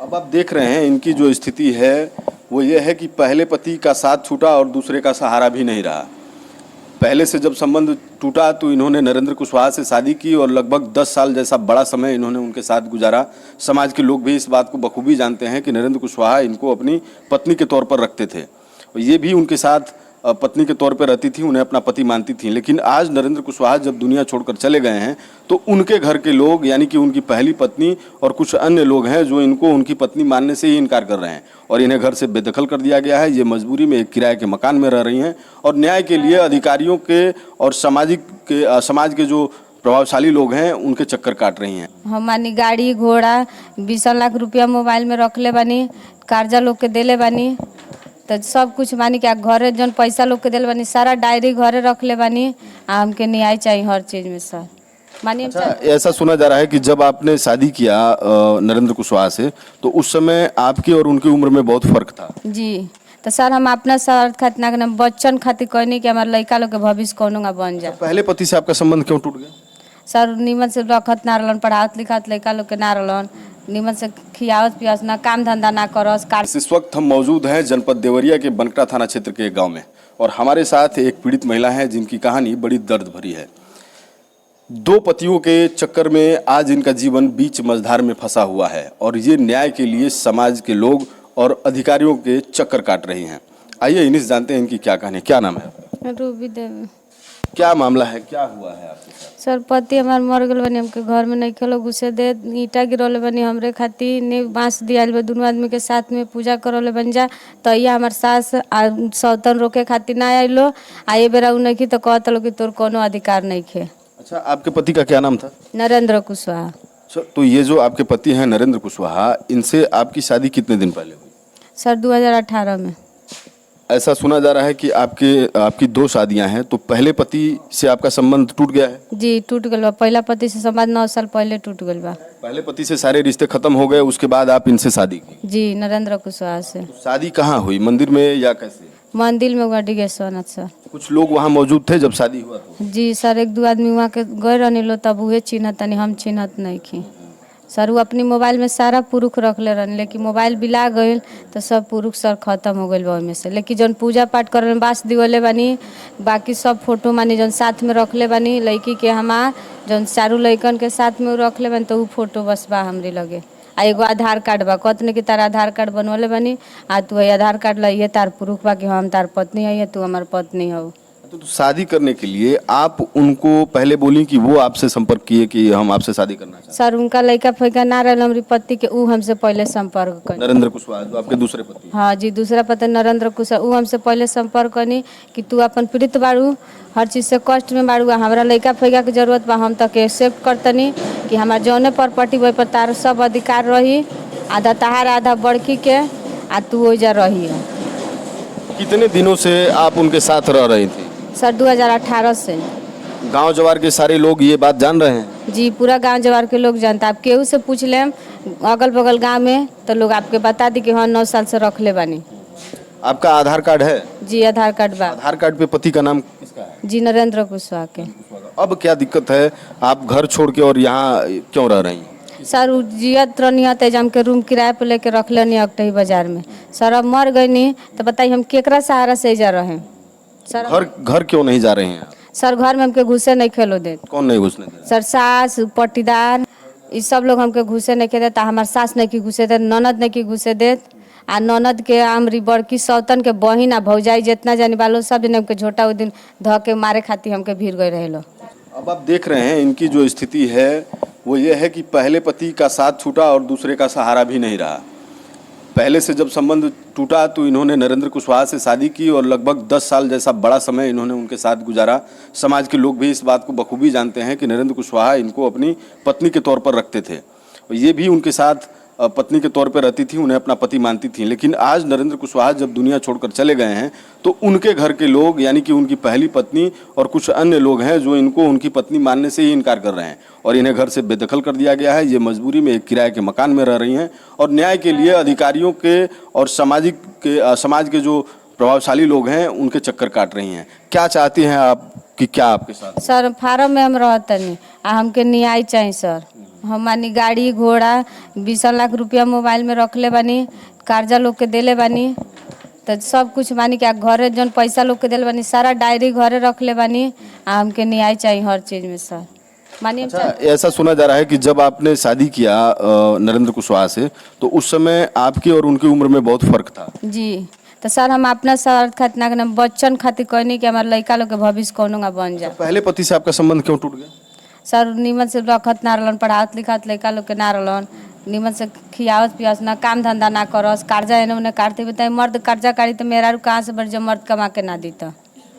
अब आप देख रहे हैं इनकी जो स्थिति है वो ये है कि पहले पति का साथ छूटा और दूसरे का सहारा भी नहीं रहा। पहले से जब संबंध टूटा तो इन्होंने नरेंद्र कुशवाहा से शादी की और लगभग 10 साल जैसा बड़ा समय इन्होंने उनके साथ गुजारा। समाज के लोग भी इस बात को बखूबी जानते हैं कि नरेंद्र कुशवाहा इनको अपनी पत्नी के तौर पर रखते थे और ये भी उनके साथ पत्नी के तौर पर रहती थी, उन्हें अपना पति मानती थी। लेकिन आज नरेंद्र कुशवाहा जब दुनिया छोड़कर चले गए हैं तो उनके घर के लोग यानी कि उनकी पहली पत्नी और कुछ अन्य लोग हैं जो इनको उनकी पत्नी मानने से ही इनकार कर रहे हैं और इन्हें घर से बेदखल कर दिया गया है। ये मजबूरी में एक किराए के मकान में रह रही हैं और न्याय के लिए अधिकारियों के और समाज के जो प्रभावशाली लोग हैं उनके चक्कर काट रही हैं। हमारी गाड़ी घोड़ा 20 लाख रुपया मोबाइल में रखले बानी, कर्जा लोग के देले बानी, तो सब कुछ मानी कि घरे जन पैसा लोग के दिल बानी सारा डायरी घरे रख ले बानी। हमके न्याय चाहिए हर चीज में सर मानिए। अच्छा, ऐसा सुना जा रहा है कि जब आपने शादी किया नरेंद्र कुशवाहा से तो उस समय आपकी और उनकी उम्र में बहुत फर्क था। जी, तो सर हम अपना स्वार्थ खातिर ना बच्चन खातिर कहनी कि हमारे लड़का लोग के भविष्य कौनो ना बन जाए। पहले पति से आपका संबंध क्यों टूट गया? सर निमन से रखत ना रहलन, पढ़ावत लिखात लड़का लोग के ना रहलन, निमन से खियावत पियावत ना, काम धंधा ना करस। इस वक्त हम मौजूद हैं जनपद देवरिया के बनकटा थाना क्षेत्र के एक गांव में और हमारे साथ एक पीड़ित महिला है जिनकी कहानी बड़ी दर्द भरी है। 2 पतियों के चक्कर में आज इनका जीवन बीच मझधार में फंसा हुआ है और ये न्याय के लिए समाज के लोग और अधिकारियों के चक्कर काट रही हैं। आइए इन्हीं से जानते हैं इनकी क्या कहानी। क्या नाम है? रूबी देवी। क्या मामला है, क्या हुआ है आपके साथ? सर पति हमार मर गल बनी, हमके घर में नहीं खेलो घुसे दे, ईटा गिरौले बनी हमरे खातिर, ने बांस दियाल बा, दोनों आदमी के साथ में पूजा करौले बन जा। तो ये हमार सास सौतन रोके खातिर ना आइलो, आए बेरा उ नहीं तो कहत लो कि तोर कोनो अधिकार नहीं खे। अच्छा, आपके पति का क्या नाम था? नरेंद्र कुशवाहा। अच्छा, तो ये जो आपके पति हैं नरेंद्र कुशवाहा, इनसे आपकी शादी कितने दिन पहले हुई? सर 2018 में। ऐसा सुना जा रहा है कि आपकी 2 शादियां हैं, तो पहले पति से आपका संबंध टूट गया है? जी टूट गल बा, पहला पति से संबंध 9 साल पहले टूट गल बा। पहले पति से सारे रिश्ते खत्म हो गए, उसके बाद आप इनसे शादी की? जी नरेंद्र कुशवाहा से। तो शादी कहाँ हुई, मंदिर में या कैसे? मंदिर में हुआ डिगेश्वरनाथ सर। कुछ लोग वहाँ मौजूद थे जब शादी हुआ तो? जी सर, 1-2 आदमी वहाँ के गए रहनी लो, तब उहे चिन्हत तनी, हम चिन्हत नहीं की। सर वो अपनी मोबाइल में सारा पुरुष रख ले रहनी, लेकिन मोबाइल बिला गई तो सब पुरुष सर खत्म हो गई में से। लेकिन जौन पूजा पाठ करे में बास दिवले बानी, बाकी सब फोटो मानी जौन साथ में रख ले बानी, लड़की के हमार जौन चारू लड़कन के साथ में रख ले बानी, तो वो फोटो बस बा हमरे लगे। आ एगो आधार कार्ड बा, कहतने कि तार आधार कार्ड बनवले बानी, आ तू आधार कार्ड लाइए तार प्रूफ बा कि हम तार पत्नी है, तू हमार पत्नी हो। तो शादी करने के लिए आप उनको पहले बोली कि वो आपसे संपर्क किए कि हम आपसे शादी करना चाहते हैं? सर उनका लड़का फैका ना रहा हमारी पति के, ऊ हमसे पहले संपर्क कर। नरेंद्र कुशवाहा जो आपके दूसरे पति? हाँ जी, दूसरा पति नरेंद्र कुशवाहा, ऊ हमसे पहले संपर्क करनी कि तू अपन पीड़ित बाड़ू, हर चीज़ से कष्ट में बाड़ू, हमारा लड़का फैका के जरूरत बा, हम तक एक्सेप्ट करतनी कि हमारे जौने प्रॉपर्टी वही पर तार सब अधिकार रही, आधा तहार आधा बड़की के, आ तू ओइजा रही। कितने दिनों से आप उनके साथ रह रही थी? सर 2018 से। गांव जवार के सारे लोग ये बात जान रहे हैं? जी पूरा गांव जवार के लोग जानता, आप केहू से पूछ लें अगल बगल गांव में तो लोग आपके बता दी कि हाँ 9 साल से रख ले बानी। आपका आधार कार्ड है? जी आधार कार्ड बा। आधार कार्ड पे पति का नाम किसका है? जी नरेंद्र कुशवाहा के। अब क्या दिक्कत है, आप घर छोड़ के और यहाँ क्यों रह रही हैं? सर जियत रहनी है जम के रूम किराए पे लेके रख लेनी अकटही बाजार में। सर अब मर गई नहीं तो बताइए हम केकरा सहारा से जा रहे? सर घर क्यों नहीं जा रहे हैं? सर घर में हमके घुसे नहीं खेलो दे। कौन नहीं घुसने दे? सर सास पट्टीदार ये सब लोग हमके घुसे नहीं के देता, हमार सास नहीं की घुसे दे, ननद नहीं की घुसे दे, आ ननद के आमरी बड़की सौतन के बहिन आ भौजाई जितना जानी बालो सब जन हमके झोटा वो दिन ध के मारे खातिर हमके भीड़ गए रहे लो। अब आप देख रहे हैं इनकी जो स्थिति है वो ये है कि पहले पति का साथ छूटा और दूसरे का सहारा भी नहीं रहा। पहले से जब संबंध टूटा तो इन्होंने नरेंद्र कुशवाहा से शादी की और लगभग 10 साल जैसा बड़ा समय इन्होंने उनके साथ गुजारा। समाज के लोग भी इस बात को बखूबी जानते हैं कि नरेंद्र कुशवाहा इनको अपनी पत्नी के तौर पर रखते थे और ये भी उनके साथ पत्नी के तौर पर रहती थी, उन्हें अपना पति मानती थी। लेकिन आज नरेंद्र कुशवाहा जब दुनिया छोड़कर चले गए हैं तो उनके घर के लोग यानी कि उनकी पहली पत्नी और कुछ अन्य लोग हैं जो इनको उनकी पत्नी मानने से ही इनकार कर रहे हैं और इन्हें घर से बेदखल कर दिया गया है। ये मजबूरी में एक किराए के मकान में रह रही हैं और न्याय के लिए अधिकारियों के और समाज के जो प्रभावशाली लोग हैं उनके चक्कर काट रही हैं। क्या चाहती हैं आप कि क्या आपके साथ? सर फार्म में हम रहते नहीं, हमके न्याय चाहिए सर। हम मानी गाड़ी घोड़ा 20 लाख रुपया मोबाइल में रखले बानी, कर्जा लोग के देले बानी, तो सब कुछ मानी कि घरे जौन पैसा लोग के देले बानी सारा डायरी घरे रखले बानी। हमके न्याय चाहिए हर चीज़ में सर। मानिए अच्छा, ऐसा सुना जा रहा है कि जब आपने शादी किया नरेंद्र कुशवाहा से, तो उस समय आपकी और उनकी उम्र में बहुत फर्क था। जी, तो सर हम अपना स्वार्थ खातिर ना बच्चन खातिर कहनी कि हमारे लड़का लोग के भविष्य कोनो ना बन जाए। पहले पति से आपका संबंध क्यों टूट गया? सर निमन से रखत ना रहलन, पढ़ावत लिखावत लड़का लोग के ना रहलन, निमन से खियावत पियावत ना, काम धंधा ना करस, कर्जा एने ओने काटते बताए। मर्द कर्जा काटी तो मेरा कहाँ से बड़, जब मर्द कमा के ना दी तो।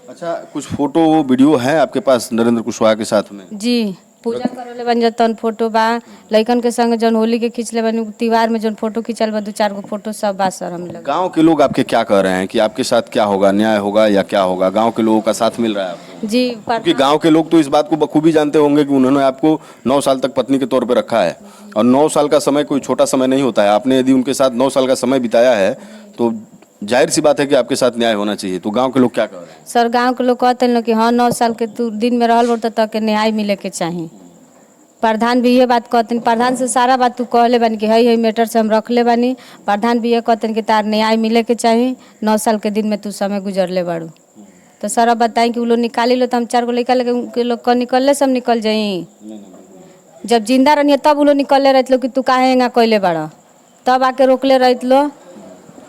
अच्छा, कुछ फोटो वीडियो है आपके पास नरेंद्र कुशवाहा के साथ में? जी, पूजा करले बन जतन फोटो बा, लइकन के संग जौन होली के खींचले बनी, त्योहार में जौन फोटो खींचल बा 2-4 गो फोटो सब बा सर। हम लोग गांव के लोग आपके क्या कह रहे हैं कि आपके साथ क्या होगा, न्याय होगा या क्या होगा? गांव के लोगों का साथ मिल रहा है आपको? जी, क्योंकि गांव के लोग तो इस बात को बखूबी जानते होंगे कि उन्होंने आपको 9 साल तक पत्नी के तौर पे रखा है, और 9 साल का समय कोई छोटा समय नहीं होता है। आपने यदि उनके साथ 9 साल का समय बिताया है तो जाहिर सी बात है कि आपके साथ न्याय होना चाहिए। तो गांव के लोग क्या कह रहे हैं? सर गांव के लोग कहते हैं कि हाँ 9 साल के तू दिन में रहल बोल तक के न्याय मिले के चाहिए। प्रधान भी ये बात कहते हैं, प्रधान से सारा बात तू कहले बानी कि है मैटर से हम रख ले बानी। प्रधान भी ये कहते हैं कि तार न्याय मिले के चाहिए, 9 साल के दिन में तू समय गुजरले बाड़ू। तो सर अब बताएं कि वो लोग निकाली लो तो हम 4 गो लड़का लेके लोग का निकलले सब निकल जाई। जब जिंदा रहिए तब वो लोग निकलले रहत लो कि तू काहे यहाँ कैले बाड़ा, तब आके रोकले रहत लो।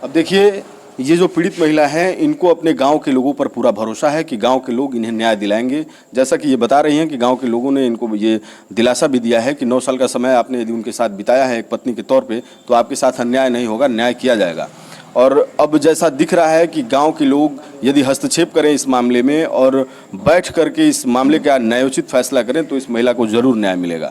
अब देखिए, ये जो पीड़ित महिला है, इनको अपने गांव के लोगों पर पूरा भरोसा है कि गांव के लोग इन्हें न्याय दिलाएंगे। जैसा कि ये बता रही हैं कि गांव के लोगों ने इनको ये दिलासा भी दिया है कि 9 साल का समय आपने यदि उनके साथ बिताया है एक पत्नी के तौर पे, तो आपके साथ अन्याय नहीं होगा, न्याय किया जाएगा। और अब जैसा दिख रहा है कि गांव के लोग यदि हस्तक्षेप करें इस मामले में और बैठ करके इस मामले का न्यायोचित फैसला करें, तो इस महिला को ज़रूर न्याय मिलेगा।